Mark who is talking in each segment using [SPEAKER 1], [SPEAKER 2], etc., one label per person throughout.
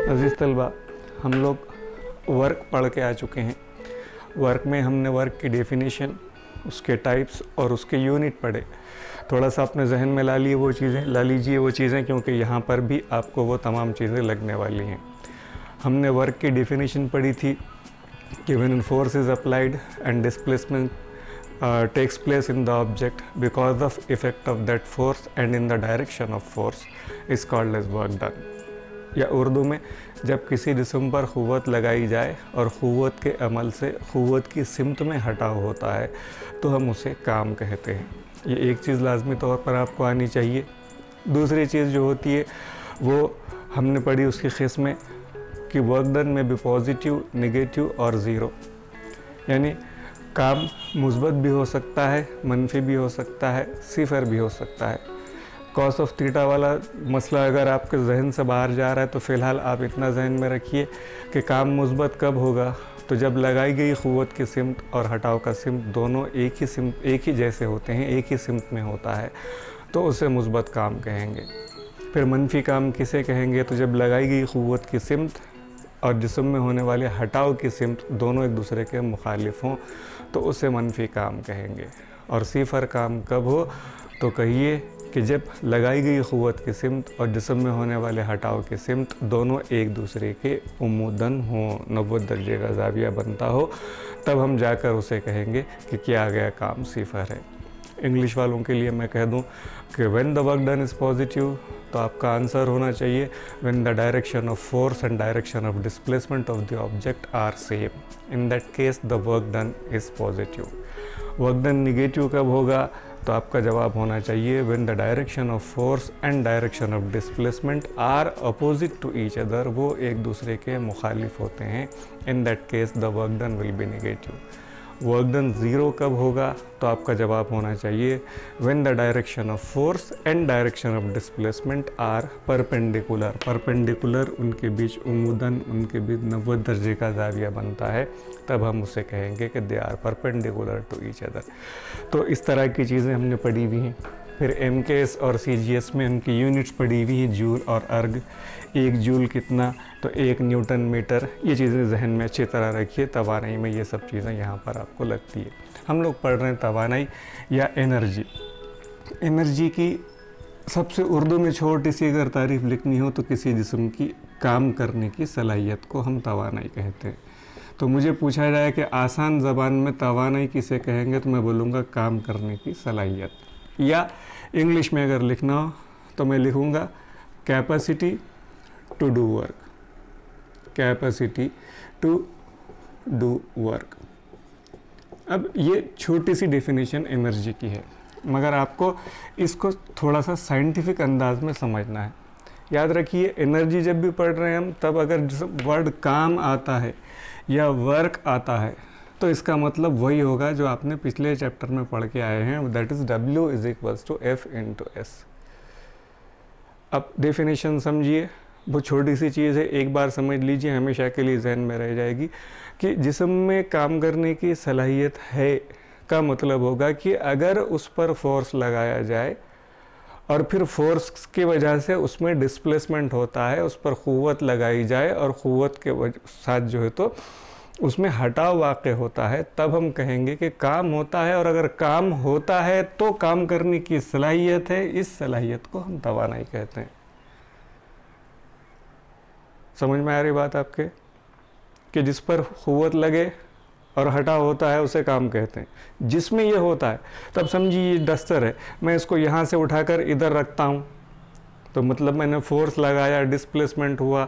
[SPEAKER 1] अज़ीज़ तलबा, हम लोग वर्क पढ़ के आ चुके हैं। वर्क में हमने वर्क की डेफिनेशन, उसके टाइप्स और उसके यूनिट पढ़े। थोड़ा सा अपने जहन में ला लीजिए वो चीज़ें, क्योंकि यहाँ पर भी आपको वो तमाम चीज़ें लगने वाली हैं। हमने वर्क की डेफिनेशन पढ़ी थी कि when force is applied and displacement takes place in the object because of effect of that force and in the direction of force is called as work done। या उर्दू में जब किसी जिस्म पर क़ुव्वत लगाई जाए और क़ुव्वत के अमल से क़ुव्वत की सिमत में हटाव होता है तो हम उसे काम कहते हैं। ये एक चीज़ लाजमी तौर पर आपको आनी चाहिए। दूसरी चीज़ जो होती है वो हमने पढ़ी उसकी क़िस्में कि वर्क डन में भी पॉजिटिव, नेगेटिव और ज़ीरो, यानी काम मुस्बत भी हो सकता है, मनफी भी हो सकता है, सिफर भी हो सकता है। कॉस ऑफ थीटा वाला मसला अगर आपके जहन से बाहर जा रहा है तो फ़िलहाल आप इतना जहन में रखिए कि काम मुस्बत कब होगा, तो जब लगाई गई क़ुव्वत की सिमत और हटाव का सिमत दोनों एक ही जैसे होते हैं, एक ही सिमत में होता है, तो उसे मुस्बत काम कहेंगे। फिर मनफी काम किसे कहेंगे, तो जब लगाई गई क़ुव्वत की सिमत और जिस्म में होने वाले हटाव की सिमत दोनों एक दूसरे के मुखालिफ हों तो उसे मनफी काम कहेंगे। और सिफर काम कब हो, तो कहिए कि जब लगाई गई क़ुव्वत की सिमत और जिस्म में होने वाले हटाव की सिमत दोनों एक दूसरे के उम्मुदन हों, 90 दर्जे का ज़ाविया बनता हो, तब हम जाकर उसे कहेंगे कि किया गया काम सिफर है। इंग्लिश वालों के लिए मैं कह दूं कि when the work done is positive, तो आपका आंसर होना चाहिए when the direction of force and direction of displacement of the object are same, in that case the work done is positive. Work done negative कब होगा, तो आपका जवाब होना चाहिए when the direction of force and direction of displacement are opposite to each other, वो एक दूसरे के मुखालिफ होते हैं, in that case the work done will be negative. Work done zero कब होगा, तो आपका जवाब होना चाहिए when the direction of force and direction of displacement are perpendicular, उनके बीच उम्मुदन, उनके बीच 90 दर्जे का ज़ाविया बनता है, तब हम उसे कहेंगे कि they are perpendicular to each other. तो इस तरह की चीज़ें हमने पढ़ी हुई हैं। फिर MKS और CGS में उनकी यूनिट्स पढ़ी हुई हैं, जूल और अर्ग। 1 जूल कितना, तो 1 न्यूटन मीटर। ये चीज़ें जहन में अच्छी तरह रखिए, तवानाई में ये सब चीज़ें यहाँ पर आपको लगती है। हम लोग पढ़ रहे हैं तवानाई या एनर्जी। एनर्जी की सबसे उर्दू में छोटी सी अगर तारीफ़ लिखनी हो तो किसी जिस्म की काम करने की सलाहियत को हम तवानाई कहते हैं। तो मुझे पूछा जाए कि आसान ज़बान में तवानाई किसे कहेंगे, तो मैं बोलूँगा काम करने की सलाहियत। या इंग्लिश में अगर लिखना हो तो मैं लिखूँगा capacity to do work, capacity to do work. अब ये छोटी सी डेफिनेशन एनर्जी की है, मगर आपको इसको थोड़ा सा साइंटिफिक अंदाज में समझना है। याद रखिए, एनर्जी जब भी पढ़ रहे हैं हम, तब अगर वर्ड काम आता है या वर्क आता है तो इसका मतलब वही होगा जो आपने पिछले चैप्टर में पढ़ के आए हैं, that is W = F × S। अब डेफिनेशन समझिए, वो छोटी सी चीज़ है, एक बार समझ लीजिए, हमेशा के लिए जहन में रह जाएगी कि जिस्म में काम करने की सलाहियत है का मतलब होगा कि अगर उस पर फोर्स लगाया जाए और फिर फोर्स की वजह से उसमें डिस्प्लेसमेंट होता है, उस पर क़ुव्वत लगाई जाए और क़ुव्वत के साथ जो है तो उसमें हटाव वाक़ होता है, तब हम कहेंगे कि काम होता है। और अगर काम होता है तो काम करने की सलाहियत है, इस सलाहियत को हम तवानाई कहते हैं। समझ में आ रही बात आपके, कि जिस पर क़ुव्वत लगे और हटाव होता है उसे काम कहते हैं। जिसमें ये होता है, तब समझिए ये डस्टर है, मैं इसको यहाँ से उठाकर इधर रखता हूँ तो मतलब मैंने फोर्स लगाया, डिस्प्लेसमेंट हुआ,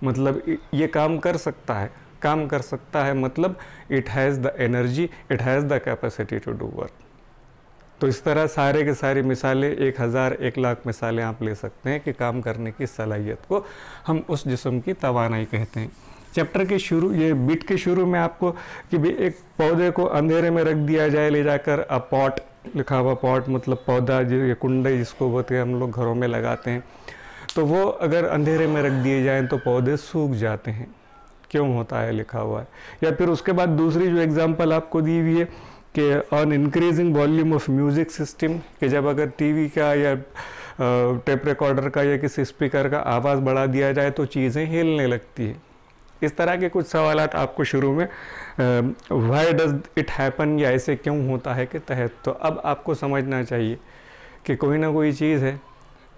[SPEAKER 1] मतलब ये काम कर सकता है, काम कर सकता है, मतलब it has the energy, it has the capacity to do work. तो इस तरह सारे के सारी मिसालें 1000 1 लाख मिसालें आप ले सकते हैं कि काम करने की सलाहियत को हम उस जिस्म की तवानाई कहते हैं। चैप्टर के शुरू, ये बिट के शुरू में आपको कि भी एक पौधे को अंधेरे में रख दिया जाए, ले जाकर अ पॉट लिखा हुआ, पॉट मतलब पौधा, ये कुंडे जिसको बोलते हैं हम लोग घरों में लगाते हैं, तो वो अगर अंधेरे में रख दिए जाएँ तो पौधे सूख जाते हैं, क्यों होता है लिखा हुआ है। या फिर उसके बाद दूसरी जो एग्जांपल आपको दी हुई है कि on increasing volume of music system, कि जब अगर टीवी का या टेप रिकॉर्डर का या किसी स्पीकर का आवाज़ बढ़ा दिया जाए तो चीज़ें हिलने लगती है। इस तरह के कुछ सवालात आपको शुरू में व्हाई डज इट हैपन, या ऐसे क्यों होता है के तहत। तो अब आपको समझना चाहिए कि कोई ना कोई चीज़ है,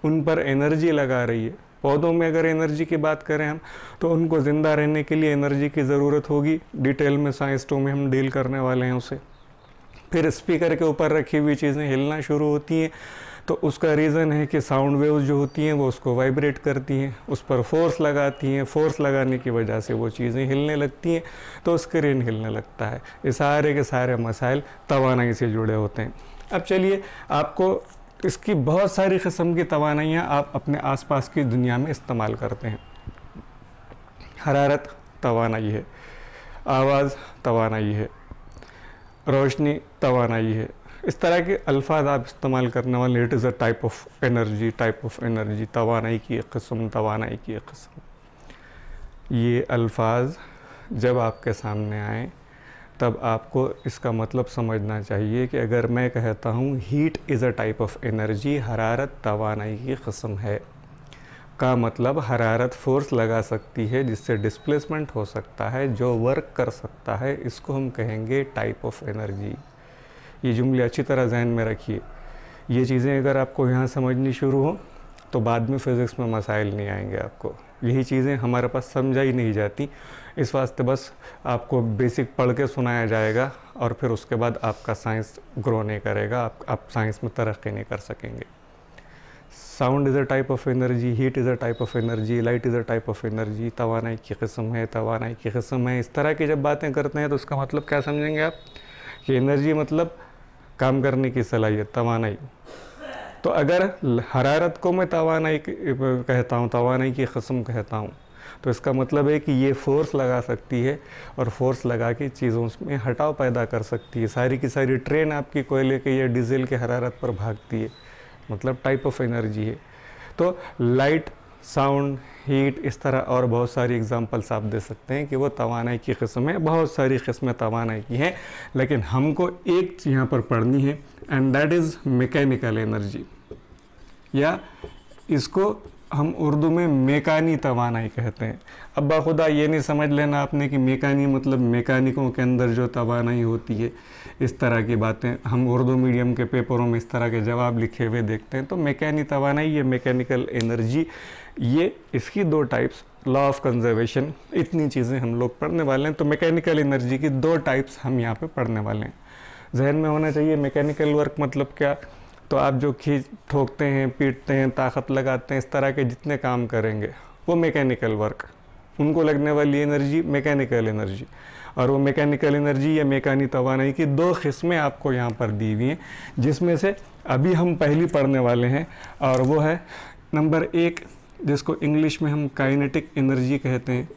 [SPEAKER 1] उन पर एनर्जी लगा रही है। पौधों में अगर एनर्जी की बात करें हम, तो उनको ज़िंदा रहने के लिए एनर्जी की ज़रूरत होगी। डिटेल में साइंस 2 में हम डील करने वाले हैं उसे। फिर स्पीकर के ऊपर रखी हुई चीज़ें हिलना शुरू होती हैं, तो उसका रीज़न है कि साउंड वेव्स जो होती हैं वो उसको वाइब्रेट करती हैं, उस पर फोर्स लगाती हैं, फोर्स लगाने की वजह से वो चीज़ें हिलने लगती हैं, तो स्क्रीन हिलने लगता है। ये सारे के सारे मसाइल तवानाई से जुड़े होते हैं। अब चलिए, आपको इसकी बहुत सारी किस्म की तवानाइयाँ आप अपने आसपास की दुनिया में इस्तेमाल करते हैं। हरारत तवानाई है, आवाज़ तवानाई है, रोशनी तवानाई है। इस तरह के अल्फाज आप इस्तेमाल करने वाले, it is a type of energy, type of energy, तवानाई की एक किस्म, तवानाई की एक किस्म। ये अल्फाज जब आपके सामने आए तब आपको इसका मतलब समझना चाहिए कि अगर मैं कहता हूँ heat is a type of energy, हरारत तवानाई की किस्म है, का मतलब हरारत फोर्स लगा सकती है जिससे डिस्प्लेसमेंट हो सकता है, जो वर्क कर सकता है, इसको हम कहेंगे टाइप ऑफ एनर्जी। ये जुमले अच्छी तरह जहन में रखिए। ये चीज़ें अगर आपको यहाँ समझनी शुरू हो तो बाद में फ़िज़िक्स में मसाइल नहीं आएंगे आपको। यही चीज़ें हमारे पास समझाई नहीं जाती, इस वास्ते बस आपको बेसिक पढ़ के सुनाया जाएगा और फिर उसके बाद आपका साइंस ग्रो नहीं करेगा, आप साइंस में तरक्की नहीं कर सकेंगे। Sound is a type of energy, heat is a type of energy, light is a type of energy, तवानाई की किस्म है, तवानाई की किस्म है। इस तरह की जब बातें करते हैं तो उसका मतलब क्या समझेंगे आप कि एनर्जी मतलब काम करने की सलाहियत, तवानाई। तो अगर हरारत को मैं तवानाई कहता हूँ, तवानाई की किस्म कहता हूँ, तो इसका मतलब है कि ये फोर्स लगा सकती है और फोर्स लगा के चीज़ों में हटाव पैदा कर सकती है। सारी की सारी ट्रेन आपकी कोयले के या डीजल के हरारत पर भागती है, मतलब टाइप ऑफ एनर्जी है। तो लाइट, साउंड, हीट, इस तरह और बहुत सारी एग्जांपल्स आप दे सकते हैं कि वो तवानाई की किस्म है। बहुत सारी किस्में तवानाई की हैं, लेकिन हमको एक यहाँ पर पढ़नी है, and that is mechanical energy, या इसको हम उर्दू में मेकानी तवानाई कहते हैं। अब बाखुदा ये नहीं समझ लेना आपने कि मेकानी मतलब मेकानिकों के अंदर जो तवानाई होती है, इस तरह की बातें हम उर्दू मीडियम के पेपरों में इस तरह के जवाब लिखे हुए देखते हैं। तो मेकानी तवानाई, ये मैकेनिकल एनर्जी, ये इसकी 2 टाइप्स, लॉ ऑफ कंजर्वेशन, इतनी चीज़ें हम लोग पढ़ने वाले हैं। तो मैकेनिकल एनर्जी की 2 टाइप्स हम यहाँ पे पढ़ने वाले हैं। जहन में होना चाहिए मैकेनिकल वर्क मतलब क्या। तो आप जो खींच ठोकते हैं, पीटते हैं, ताकत लगाते हैं, इस तरह के जितने काम करेंगे वो मैकेनिकल वर्क, उनको लगने वाली एनर्जी मैकेनिकल एनर्जी। और वो मैकेनिकल एनर्जी या मेकानी तवानाई की 2 किस्में आपको यहाँ पर दी हुई हैं, जिसमें से अभी हम पहली पढ़ने वाले हैं, और वो है नंबर 1, जिसको इंग्लिश में हम काइनेटिक एनर्जी कहते हैं,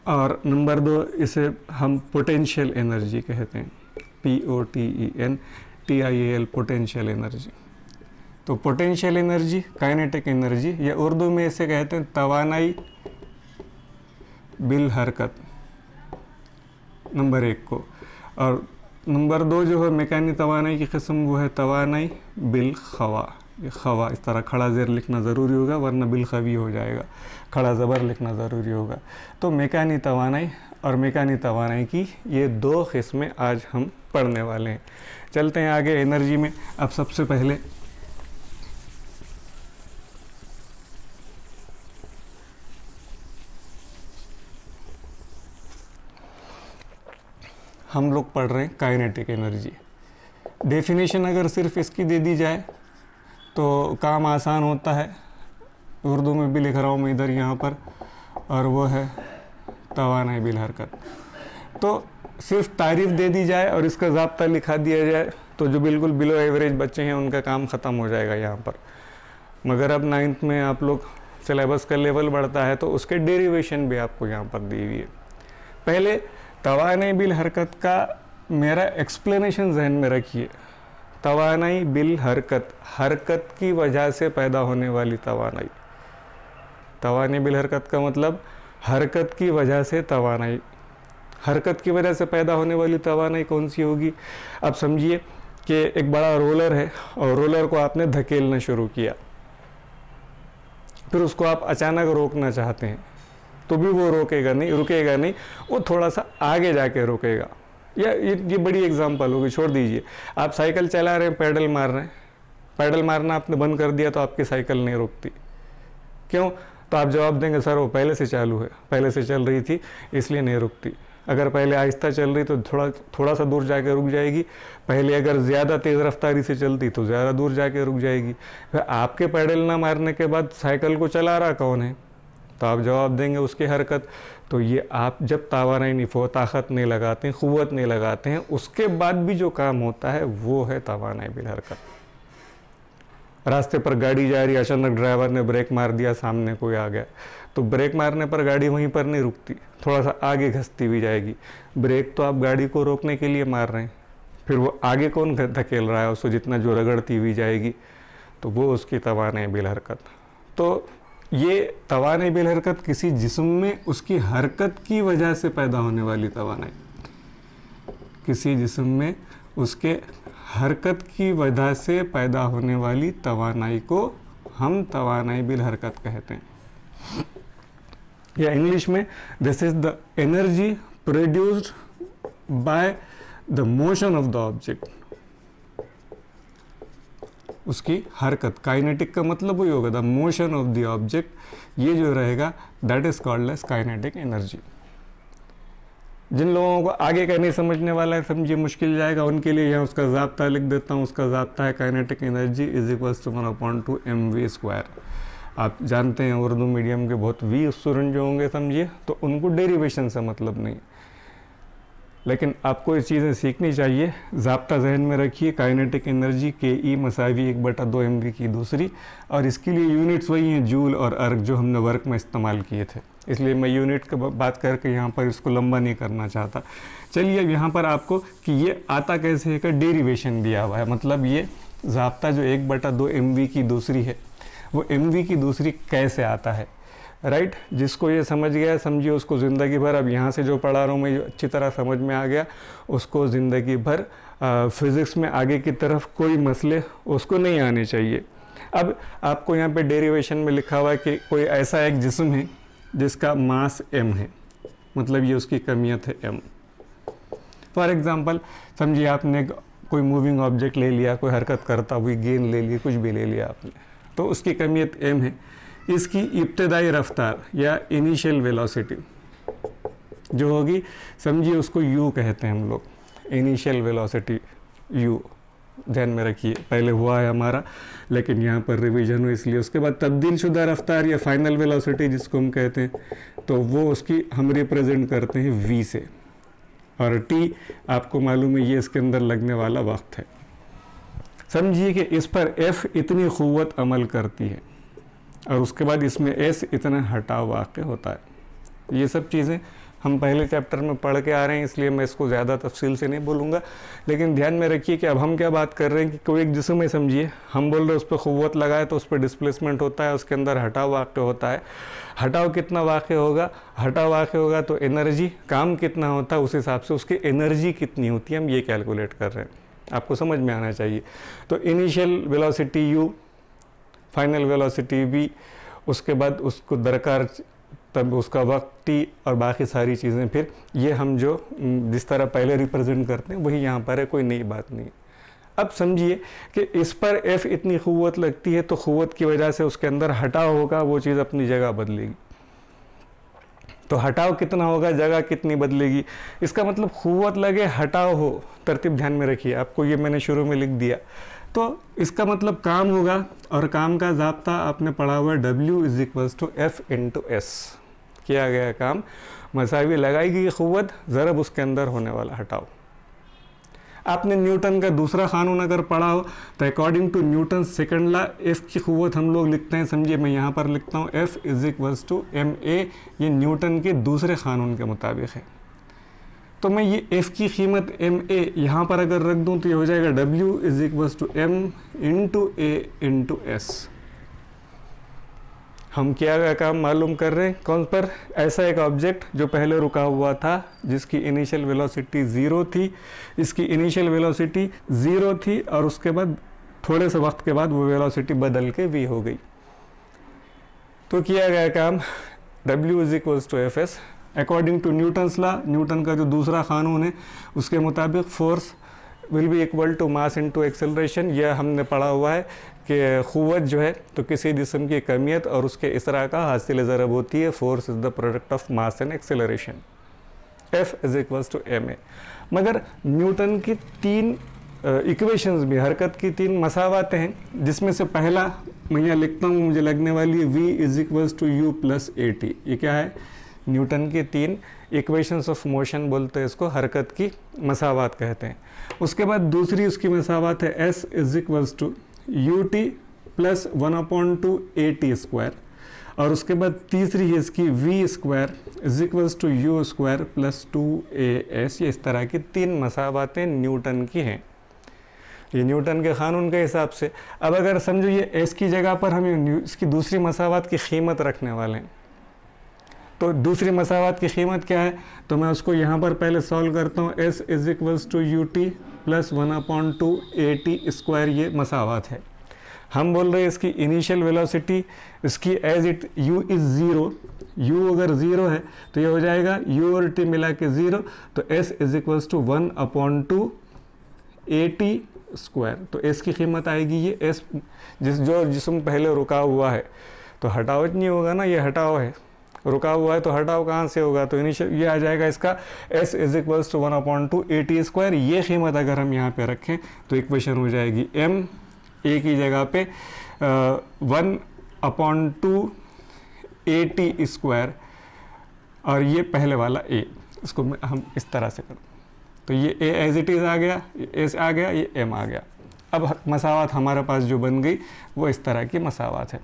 [SPEAKER 1] और नंबर 2 इसे हम पोटेंशियल एनर्जी कहते हैं, POTENTIAL, पोटेंशियल एनर्जी। तो पोटेंशियल एनर्जी, काइनेटिक एनर्जी, या उर्दू में इसे कहते हैं तवानाई बिल हरकत, नंबर 1 को। और नंबर 2 जो है मेकानी तवानाई की किस्म, वो है तवानाई बिल खवा। ये खवा इस तरह खड़ा ज़ेर लिखना ज़रूरी होगा, वरना बिल खवी हो जाएगा, खड़ा ज़बर लिखना ज़रूरी होगा। तो मेकानी तवानाई और मेकानी तवानाई की ये 2 किस्में आज हम पढ़ने वाले हैं। चलते हैं आगे एनर्जी में। अब सबसे पहले हम लोग पढ़ रहे हैं काइनेटिक एनर्जी। डेफिनेशन अगर सिर्फ इसकी दे दी जाए तो काम आसान होता है। उर्दू में भी लिख रहा हूँ मैं इधर यहाँ पर, और वो है तवानाई बिल हरकत। तो सिर्फ तारीफ़ दे दी जाए और इसका ज़ाब्ता लिखा दिया जाए तो जो बिल्कुल बिलो एवरेज बच्चे हैं उनका काम ख़त्म हो जाएगा यहाँ पर। मगर अब 9th में आप लोग सिलेबस का लेवल बढ़ता है तो उसके डेरिवेशन भी आपको यहाँ पर दी हुई है। पहले तवानाई बिल हरकत का मेरा एक्सप्लेनेशन जहन में रखिए। तवानाई बिल हरकत, हरकत की वजह से पैदा होने वाली तवानाई। तवानाई बिल हरकत का मतलब हरकत की वजह से तवानाई। हरकत की वजह से पैदा होने वाली तवानाई कौन सी होगी? अब समझिए कि एक बड़ा रोलर है और रोलर को आपने धकेलना शुरू किया, फिर उसको आप अचानक रोकना चाहते हैं तो भी वो रुकेगा नहीं, वो थोड़ा सा आगे जाके रुकेगा। या ये बड़ी एग्जांपल होगी, छोड़ दीजिए। आप साइकिल चला रहे हैं, पैडल मार रहे हैं, पैडल मारना आपने बंद कर दिया तो आपकी साइकिल नहीं रुकती। क्यों? तो आप जवाब देंगे सर वो पहले से चालू है, पहले से चल रही थी इसलिए नहीं रुकती। अगर पहले आहिस्ता चल रही तो थोड़ा सा दूर जाके रुक जाएगी। पहले अगर ज़्यादा तेज़ रफ्तारी से चलती तो ज़्यादा दूर जाके रुक जाएगी। फिर आपके पैडल ना मारने के बाद साइकिल को चला रहा कौन है? तो आप जवाब देंगे उसकी हरकत। तो ये आप जब तवानाई नहीं, ताकत नहीं लगाते हैं, क़ुव्वत नहीं लगाते हैं, उसके बाद भी जो काम होता है वो है तवानाई बिल हरकत। रास्ते पर गाड़ी जा रही, अचानक ड्राइवर ने ब्रेक मार दिया, सामने कोई आ गया, तो ब्रेक मारने पर गाड़ी वहीं पर नहीं रुकती, थोड़ा सा आगे घसती हुई जाएगी। ब्रेक तो आप गाड़ी को रोकने के लिए मार रहे हैं, फिर वो आगे कौन धकेल रहा है उसको, जितना जो रगड़ती हुई जाएगी, तो वो उसकी तवानाई बिल हरकत। तो ये तवानाई बिल हरकत किसी जिस्म में उसकी हरकत की वजह से पैदा होने वाली तवानाई, किसी जिस्म में उसके हरकत की वजह से पैदा होने वाली तवानाई को हम तवानाई बिल हरकत कहते हैं। या इंग्लिश में this is the energy produced by the motion of the object. उसकी हरकत, काइनेटिक का मतलब वही होगा, the motion of the object. ये जो रहेगा that is called as kinetic energy. जिन लोगों को आगे का नहीं समझने वाला है, समझिए मुश्किल जाएगा, उनके लिए यहाँ उसका ज़ाब्ता लिख देता हूँ। उसका ज़ाब्ता है kinetic energy is equals to 1/2 mv²। आप जानते हैं उर्दू मीडियम के बहुत वीक स्टूडेंट जो होंगे समझिए, तो उनको डेरिवेशन से मतलब नहीं, लेकिन आपको ये चीज़ें सीखनी चाहिए। ज़ाब्ता जहन में रखिए, काइनेटिक एनर्जी के मसावी 1/2 mv की दूसरी, और इसके लिए यूनिट्स वही हैं जूल और अर्ग जो हमने वर्क में इस्तेमाल किए थे, इसलिए मैं यूनिट की बात करके यहाँ पर इसको लंबा नहीं करना चाहता। चलिए अब यहाँ पर आपको कि ये आता कैसे है का डेरिवेशन दिया हुआ है, मतलब ये ज़ाब्ता जो 1/2 mv की दूसरी है वो mv की दूसरी कैसे आता है, राइट। जिसको ये समझ गया समझिए उसको ज़िंदगी भर, अब यहाँ से जो पढ़ा रहा हूँ मैं जो अच्छी तरह समझ में आ गया, उसको ज़िंदगी भर फिज़िक्स में आगे की तरफ कोई मसले उसको नहीं आने चाहिए। अब आपको यहाँ पे डेरिवेशन में लिखा हुआ है कि कोई ऐसा एक जिस्म है जिसका मास m है, मतलब ये उसकी कमियत है m। फॉर एग्ज़ाम्पल समझिए आपने कोई मूविंग ऑब्जेक्ट ले लिया, कोई हरकत करता हुई गेंद ले ली, कुछ भी ले लिया आपने, तो उसकी कमियत m है। इसकी इब्तदाई रफ्तार या इनिशियल वेलोसिटी जो होगी, समझिए उसको u कहते हैं हम लोग, इनिशियल वेलोसिटी u ध्यान में रखिए। पहले हुआ है हमारा, लेकिन यहाँ पर रिवीजन हो इसलिए। उसके बाद तब्दील शुदा रफ्तार या फाइनल वेलोसिटी जिसको हम कहते हैं, तो वो उसकी हम रिप्रेजेंट करते हैं v से, और t आपको मालूम है ये इसके अंदर लगने वाला वक्त है। समझिए कि इस पर f इतनी क़ुव्वत अमल करती है और उसके बाद इसमें s इतना हटाव वाक़ होता है। ये सब चीज़ें हम पहले चैप्टर में पढ़ के आ रहे हैं, इसलिए मैं इसको ज़्यादा तफसील से नहीं बोलूँगा, लेकिन ध्यान में रखिए कि अब हम क्या बात कर रहे हैं कि कोई एक जिस्म है, समझिए हम बोल रहे हैं उस पर क़ुव्वत लगाए तो उस पर डिस्प्लेसमेंट होता है, उसके अंदर हटाव वाक़ होता है। हटाव कितना वाक़ होगा, हटाव वाक़ होगा तो एनर्जी, काम कितना होता है उस हिसाब से उसकी एनर्जी कितनी होती है, हम ये कैलकुलेट कर रहे हैं, आपको समझ में आना चाहिए। तो initial velocity u, final velocity v, उसके बाद उसको दरकार तब उसका वक्त t और बाकी सारी चीज़ें, फिर ये हम जो जिस तरह पहले रिप्रेजेंट करते हैं वही यहाँ पर है, कोई नई बात नहीं। अब समझिए कि इस पर f इतनी क़ुव्वत लगती है तो क़ुव्वत की वजह से उसके अंदर हटाव होगा, वो चीज़ अपनी जगह बदलेगी। तो हटाव कितना होगा, जगह कितनी बदलेगी, इसका मतलब क़ुव्वत लगे हटाव हो, तरतीब ध्यान में रखिए, आपको ये मैंने शुरू में लिख दिया। तो इसका मतलब काम होगा, और काम का ज़ाब्ता आपने पढ़ा हुआ है W = F/S। किया गया काम मसावी लगाई गई क़ुव्वत ज़रब उसके अंदर होने वाला हटाव। आपने न्यूटन का दूसरा कानून अगर पढ़ा हो तो according to Newton second law F की क़ुव्वत हम लोग लिखते हैं, समझिए मैं यहाँ पर लिखता हूँ F = ma, ये न्यूटन के दूसरे कानून के मुताबिक है। तो मैं ये F की कीमत ma यहाँ पर अगर रख दूँ तो ये हो जाएगा W = m × a × s। हम क्या गया काम मालूम कर रहे हैं कौन पर, ऐसा एक ऑब्जेक्ट जो पहले रुका हुआ था जिसकी इनिशियल वेलोसिटी 0 थी, इसकी इनिशियल वेलोसिटी 0 थी और उसके बाद थोड़े से वक्त के बाद वो वेलोसिटी बदल के v हो गई। तो किया गया काम W = Fs according to Newton's law, Newton का जो दूसरा कानून है उसके मुताबिक force will be equal to mass into acceleration. यह हमने पढ़ा हुआ है कि क़ुव्वत जो है तो किसी जिस्म की कमियत और उसके इसरा का हासिल ज़रब होती है, force is the product of mass and acceleration. F = ma। मगर न्यूटन की 3 इक्वेशंस भी, हरकत की 3 मसावातें हैं, जिसमें से पहला मैं यहाँ लिखता हूँ, मुझे लगने वाली है v = u + at। ये क्या है, न्यूटन की 3 इक्वेशंस ऑफ मोशन बोलते हैं इसको, हरकत की मसावात कहते हैं। उसके बाद दूसरी उसकी मसावात है s = ut + 1/2 at², और उसके बाद तीसरी है इसकी v² = u² + 2as। ये इस तरह की 3 मसावातें न्यूटन की हैं, ये न्यूटन के क़ानून के हिसाब से। अब अगर समझो ये s की जगह पर हम इसकी दूसरी मसावात की कीमत रखने वाले हैं, तो दूसरी मसावात की कीमत क्या है, तो मैं उसको यहाँ पर पहले सॉल्व करता हूँ। s = ut + 1/2 at², ये मसावात है। हम बोल रहे हैं इसकी इनिशियल वेलोसिटी, इसकी as it u is 0, u अगर 0 है तो ये हो जाएगा u और t मिला के 0, तो s = 1/2 at²। तो s की कीमत आएगी ये s, जिसम पहले रुका हुआ है तो हटाव नहीं होगा ना, ये हटाव है, रुका हुआ है तो हटाव कहाँ से होगा, तो इनिशियल ये आ जाएगा इसका s = 1/2 at²। ये कीमत अगर हम यहाँ पे रखें तो इक्वेशन हो जाएगी m, a की जगह पे 1/2 at², और ये पहले वाला a, इसको हम इस तरह से करें तो ये a एज इट इज़ आ गया, s आ गया, ये m आ गया। अब मसावात हमारे पास जो बन गई वो इस तरह की मसावात है।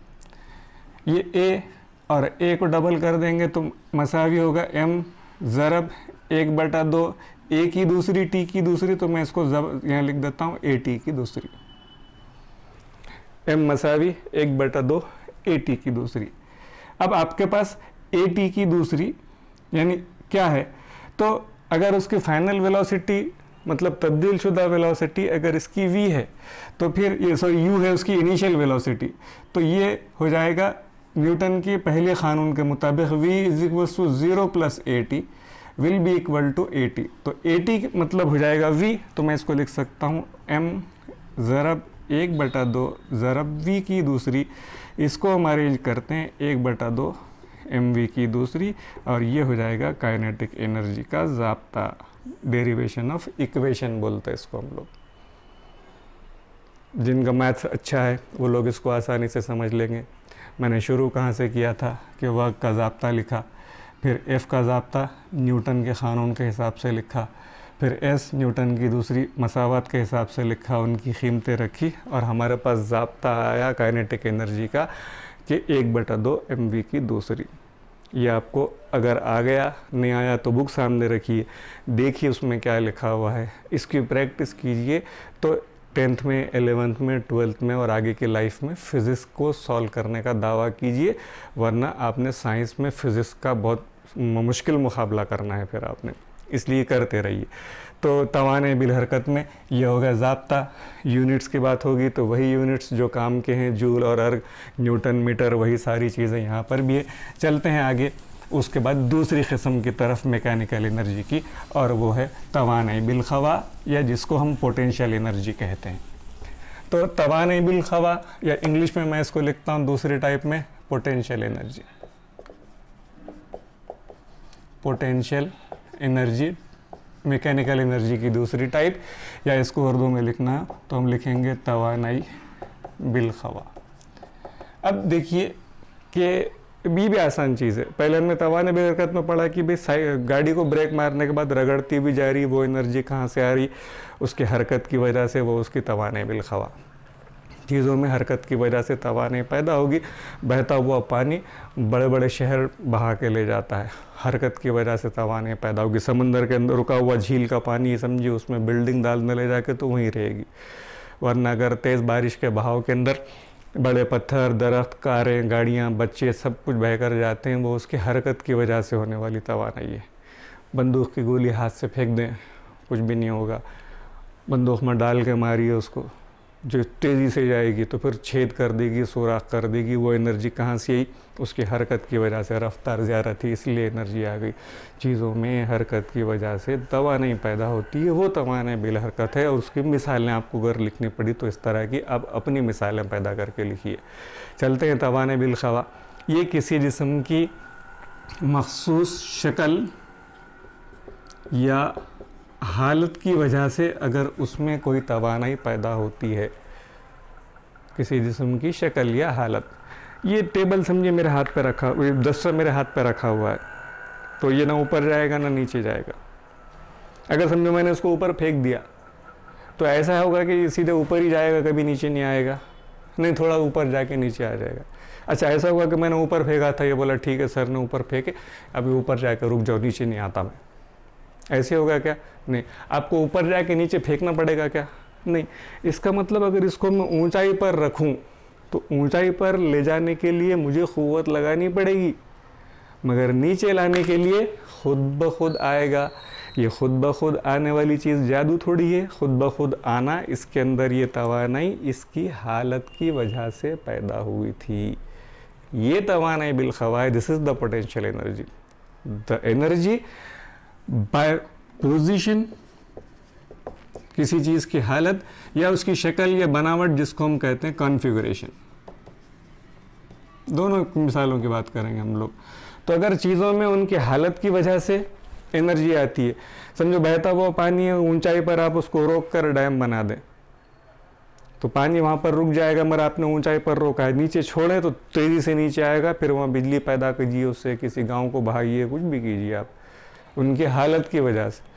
[SPEAKER 1] ये a और a को डबल कर देंगे तो मसावी होगा m ज़रब 1/2 a की दूसरी t की दूसरी, तो मैं इसको यहाँ लिख देता हूँ at की दूसरी, m मसावी 1/2 at की दूसरी। अब आपके पास at की दूसरी यानी क्या है, तो अगर उसकी फाइनल वेलोसिटी मतलब तब्दील शुदा वेलोसिटी अगर इसकी v है तो फिर ये u है उसकी इनिशियल वेलोसिटी, तो ये हो जाएगा न्यूटन की पहले क़ानून के मुताबिक v = 0 + at will be equal to at। तो at मतलब हो जाएगा v, तो मैं इसको लिख सकता हूँ m ज़रब 1/2 ज़रब v की दूसरी, इसको हम अरेंज करते हैं 1/2 mv की दूसरी, और ये हो जाएगा काइनेटिक एनर्जी का ज़ाब्ता, डेरिवेशन ऑफ इक्वेशन बोलते हैं इसको हम लोग। जिनका मैथ्स अच्छा है वो लोग इसको आसानी से समझ लेंगे। मैंने शुरू कहाँ से किया था कि वर्क का ज़ाब्ता लिखा, फिर F का ज़ाब्ता न्यूटन के क़ानून के हिसाब से लिखा, फिर S न्यूटन की दूसरी मसावत के हिसाब से लिखा, उनकी कीमतें रखी, और हमारे पास ज़ाब्ता आया काइनेटिक एनर्जी का कि 1/2 mv की दूसरी। ये आपको अगर आ गया, नहीं आया तो बुक सामने रखिए, देखिए उसमें क्या लिखा हुआ है, इसकी प्रैक्टिस कीजिए तो 10th में, 11th में, 12th में और आगे की लाइफ में फ़िज़िक्स को सॉल्व करने का दावा कीजिए, वरना आपने साइंस में फ़िज़िक्स का बहुत मुश्किल मुकाबला करना है फिर आपने, इसलिए करते रहिए। तो तवाने बिल हरकत में ये होगा ज़ाब्ता। यूनिट्स की बात होगी तो वही यूनिट्स जो काम के हैं, जूल और अर्ग, न्यूटन, मीटर, वही सारी चीज़ें यहाँ पर भी है। चलते हैं आगे, उसके बाद दूसरी किस्म की तरफ मैकेनिकल एनर्जी की, और वो है तवाने बिल खवा, या जिसको हम पोटेंशियल एनर्जी कहते हैं। तो तवाने बिल खवा, या इंग्लिश में मैं इसको लिखता हूँ दूसरे टाइप में potential energy. Potential energy, mechanical energy की दूसरी टाइप, या इसको उर्दू में लिखना तो हम लिखेंगे तवानाई बिलखवा। अब देखिए कि भी आसान चीज़ है। पहले हमने तवाने बेहरकत में पढ़ा कि भाई गाड़ी को ब्रेक मारने के बाद रगड़ती हुई जा रही, वो एनर्जी कहाँ से आ रही, उसकी हरकत की वजह से, वो उसकी तवाने बिलखवा। चीज़ों में हरकत की वजह से तवाने पैदा होगी। बहता हुआ पानी बड़े बड़े शहर बहा के ले जाता है, हरकत की वजह से तवाने पैदा होगी। समंदर के अंदर रुका हुआ झील का पानी समझिए, उसमें बिल्डिंग डालने ले जाके तो वहीं रहेगी। वरना अगर तेज़ बारिश के बहाव के अंदर बड़े पत्थर, दरख्त, कारें, गाड़ियाँ, बच्चे सब कुछ बह कर जाते हैं, वो उसकी हरकत की वजह से होने वाली तवानाई है। बंदूक की गोली हाथ से फेंक दें, कुछ भी नहीं होगा। बंदूक में डाल के मारिए उसको, जो तेज़ी से जाएगी तो फिर छेद कर देगी, सुराख कर देगी। वो एनर्जी कहाँ से आई? उसकी हरकत की वजह से। रफ्तार ज़्यादा थी इसलिए एनर्जी आ गई। चीज़ों में हरकत की वजह से तवानाई पैदा होती है, वो तवानाई बिल हरकत है। और उसकी मिसालें आपको अगर लिखनी पड़ी तो इस तरह की आप अपनी मिसालें पैदा करके लिखिए। चलते हैं तवानाई बिल खवा। ये किसी जिस्म की मखसूस शक्ल या हालत की वजह से अगर उसमें कोई तवानाई पैदा होती है, किसी जिस्म की शक्ल या हालत। ये टेबल समझिए मेरे हाथ पे रखा, दस्तर मेरे हाथ पे रखा हुआ है, तो ये ना ऊपर जाएगा ना नीचे जाएगा। अगर समझो मैंने उसको ऊपर फेंक दिया तो ऐसा होगा कि ये सीधे ऊपर ही जाएगा, कभी नीचे नहीं आएगा। नहीं, थोड़ा ऊपर जाके नीचे आ जाएगा। अच्छा, ऐसा हुआ कि मैंने ऊपर फेंका था, ये बोला ठीक है सर ने ऊपर फेंके, अभी ऊपर जाकर रुक जाओ, नीचे नहीं आता मैं। ऐसे होगा क्या? नहीं। आपको ऊपर जाके नीचे फेंकना पड़ेगा क्या? नहीं। इसका मतलब अगर इसको मैं ऊंचाई पर रखूं तो ऊंचाई पर ले जाने के लिए मुझे क़ुव्वत लगानी पड़ेगी, मगर नीचे लाने के लिए खुद ब खुद आएगा। ये खुद ब खुद आने वाली चीज़ जादू थोड़ी है। खुद ब खुद आना, इसके अंदर ये तवानाई इसकी हालत की वजह से पैदा हुई थी। ये तवानाई बिल खवाए, this is the potential energy. The energy by position, किसी चीज़ की हालत या उसकी शक्ल या बनावट, जिसको हम कहते हैं कॉन्फ़िगरेशन। दोनों मिसालों की बात करेंगे हम लोग। तो अगर चीज़ों में उनकी हालत की वजह से एनर्जी आती है, समझो बहता हुआ पानी है, ऊंचाई पर आप उसको रोक कर डैम बना दें तो पानी वहाँ पर रुक जाएगा, मगर आपने ऊंचाई पर रोका है। नीचे छोड़ें तो तेज़ी से नीचे आएगा, फिर वहाँ बिजली पैदा कीजिए, उससे किसी गाँव को बहाइए, कुछ भी कीजिए आप, उनकी हालत की वजह से।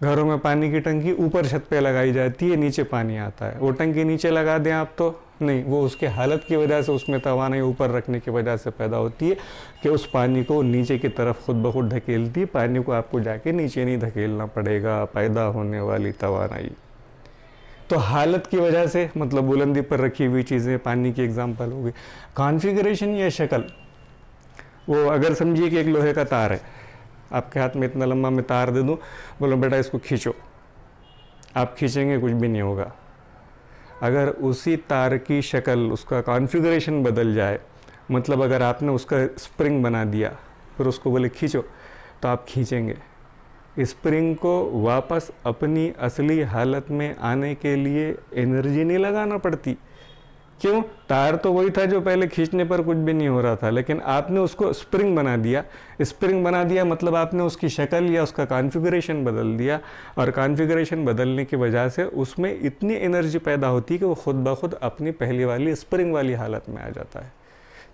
[SPEAKER 1] घरों में पानी की टंकी ऊपर छत पे लगाई जाती है, नीचे पानी आता है। वो टंकी नीचे लगा दें आप तो नहीं, वो उसके हालत की वजह से, उसमें तवानाई ऊपर रखने की वजह से पैदा होती है कि उस पानी को नीचे की तरफ खुद ब खुद ढकेलती है। पानी को आपको जाके नीचे नहीं धकेलना पड़ेगा। पैदा होने वाली तवानाई तो हालत की वजह से, मतलब बुलंदी पर रखी हुई चीज़ें, पानी की एग्जाम्पल होगी। कॉन्फ़िगरेशन या शक्ल, वो अगर समझिए कि एक लोहे का तार है, आपके हाथ में इतना लंबा मैं तार दे दूं, बोलो बेटा इसको खींचो, आप खींचेंगे कुछ भी नहीं होगा। अगर उसी तार की शक्ल, उसका कॉन्फ़िगरेशन बदल जाए, मतलब अगर आपने उसका स्प्रिंग बना दिया फिर उसको बोले खींचो, तो आप खींचेंगे। स्प्रिंग को वापस अपनी असली हालत में आने के लिए एनर्जी नहीं लगाना पड़ती। क्यों? तार तो वही था जो पहले खींचने पर कुछ भी नहीं हो रहा था, लेकिन आपने उसको स्प्रिंग बना दिया। स्प्रिंग बना दिया मतलब आपने उसकी शक्ल या उसका कॉन्फ़िगरेशन बदल दिया, और कॉन्फ़िगरेशन बदलने की वजह से उसमें इतनी एनर्जी पैदा होती है कि वो खुद ब खुद अपनी पहली वाली स्प्रिंग वाली हालत में आ जाता है।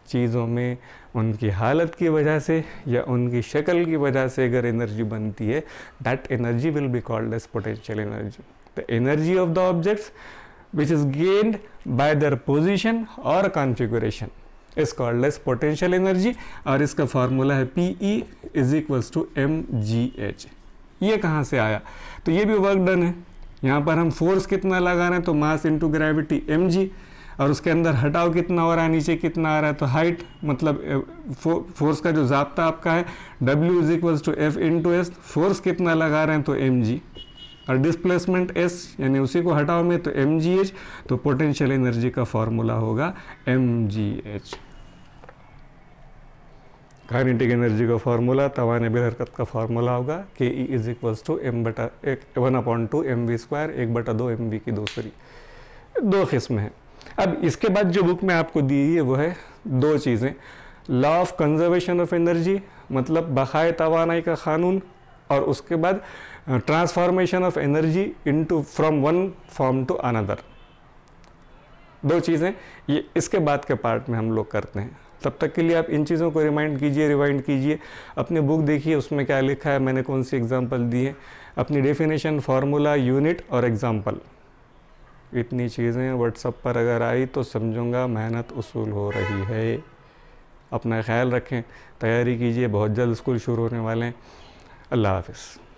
[SPEAKER 1] चीज़ों में उनकी हालत की वजह से या उनकी शक्ल की वजह से अगर एनर्जी बनती है, that energy will be called as potential energy. The energy of the objects which is gained by their position or configuration is called as potential energy, और इसका फार्मूला है PE is equals to mgh। ये कहाँ से आया? तो ये भी वर्क डन है। यहाँ पर हम फोर्स कितना लगा रहे हैं, तो मास इंटू ग्रेविटी mg, और उसके अंदर हटाव कितना हो रहा है, नीचे कितना आ रहा है, तो हाइट, मतलब फोर्स का जो ज़ाब्ता आपका है W is equals to F into S, force कितना लगा रहे हैं तो mg, और डिस्प्लेसमेंट s यानी उसी को हटाओ में तो mgh, तो पोटेंशियल एनर्जी का फॉर्मूला होगा mgh। काइनेटिक एनर्जी का फॉर्मूला, तवाने बिल हरकत का फॉर्मूला होगा ke is equals to m/1/2 mv², 1/2 mv की दूसरी। दो किस्म है। अब इसके बाद जो बुक में आपको दी है वो है दो चीज़ें, law of conservation of energy, मतलब बक़ाए तवानाई का क़ानून, और उसके बाद transformation of energy into from one form to another. 2 चीज़ें ये इसके बाद के पार्ट में हम लोग करते हैं। तब तक के लिए आप इन चीज़ों को रिमाइंड कीजिए, रिवाइंड कीजिए, अपनी बुक देखिए उसमें क्या लिखा है, मैंने कौन सी एग्जांपल दी है, अपनी डेफिनेशन, फार्मूला, यूनिट और एग्जांपल, इतनी चीज़ें व्हाट्सएप पर अगर आई तो समझूंगा मेहनत उसूल हो रही है। अपना ख्याल रखें, तैयारी कीजिए, बहुत जल्द स्कूल शुरू होने वाले हैं। अल्लाह हाफ़िज़।